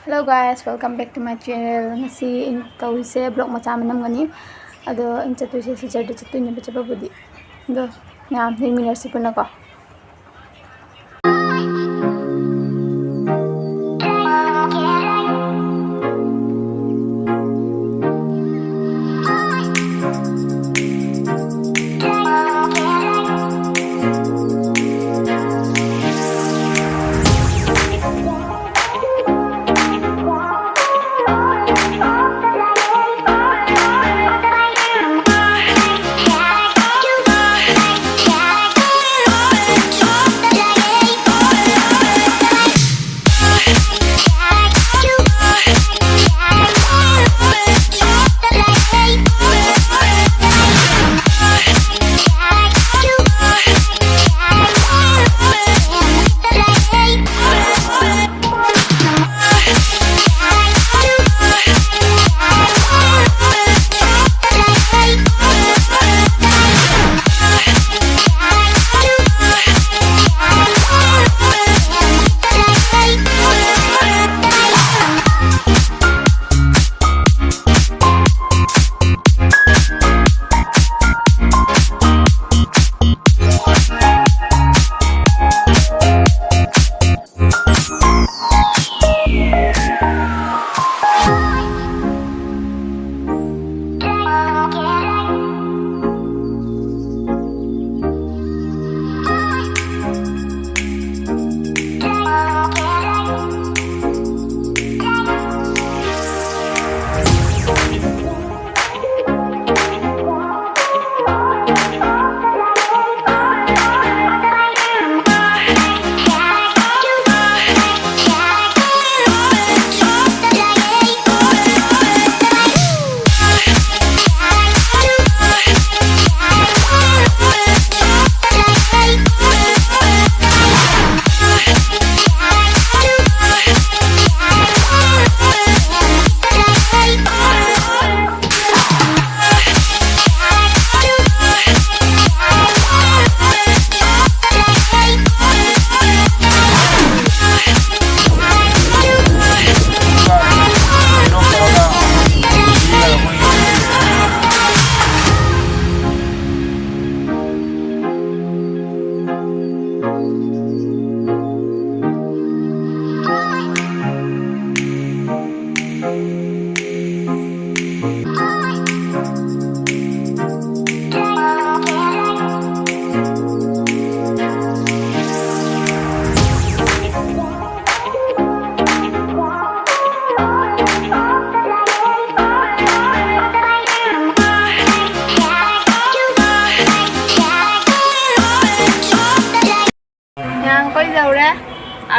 Hello guys, welcome back to my channel. Ngasi in tawise vlog macha manam gani ado in chatuise Silchar de chatu ne bachaba budi do ngam ne minarsi puna ko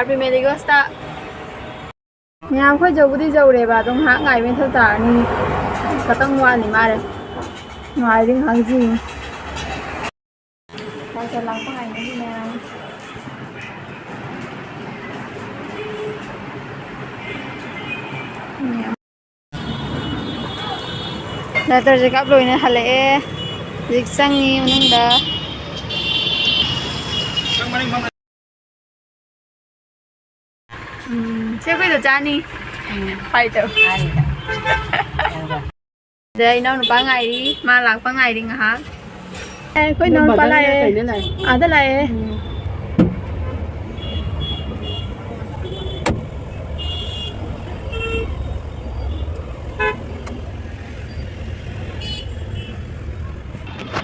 RP medical sta nhà khơi dầu đi dầu để bà trong hãng ngày bên thâu tả ni cả tăng ngoan thì mà đấy ngoài riêng hàng gì đang chờ lắng có hành như thế nào là tôi sẽ cắp rồi này hả lẽ dịch sang nhiều nên đã Siapa itu Jani? Phải tự. Đây nó pangai đi, mà lạc pangai đi hả? Ê, khối nó pangai. À thế này.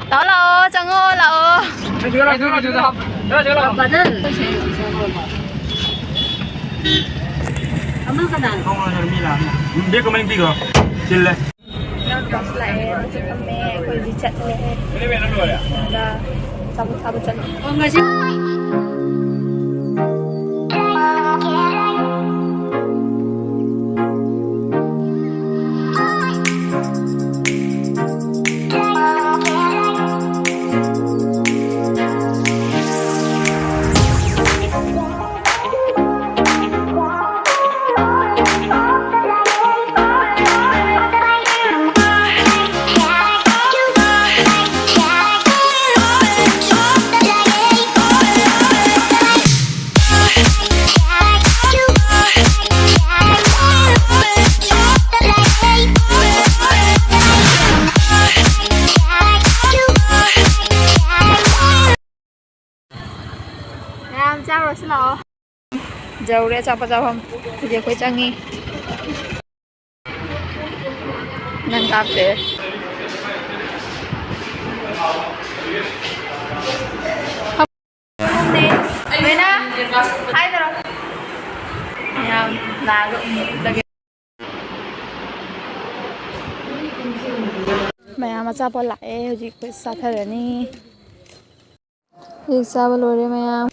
Đó là chẳng ngô là. Chưa rồi. Bạn Kamu kenal? Kamu kenal Milan? Dia kemarin tiga, sila. Yang pas lain macam kami, kau dicat ni. Ini mana dulu ya? Ada sabut cat. Oh nggak sih? ꯆꯥꯔꯨꯔꯁꯤ ꯂꯥꯛꯑꯣ ꯌꯧꯔꯦ ꯑꯆꯥꯄꯣꯠ ꯆꯥꯐꯝ ꯍꯧꯖꯤꯛ ꯑꯩꯈꯣꯏ ꯆꯪꯉꯤ ꯅꯪ ꯀꯥꯞꯇꯦ ꯂꯣꯏꯅ ꯍꯥꯏꯗꯔꯣ ꯌꯥꯝ ꯂꯥꯛꯑꯒ ꯃꯌꯥꯝ ꯑꯆꯥꯄꯣꯠ ꯂꯥꯛꯑꯦ ꯍꯧꯖꯤꯛ ꯑꯩꯈꯣꯏ ꯆꯥꯊꯔꯅꯤ ꯍꯧꯖꯤꯛ ꯆꯥꯕ ꯂꯣꯏꯔꯦ ꯃꯌꯥꯝ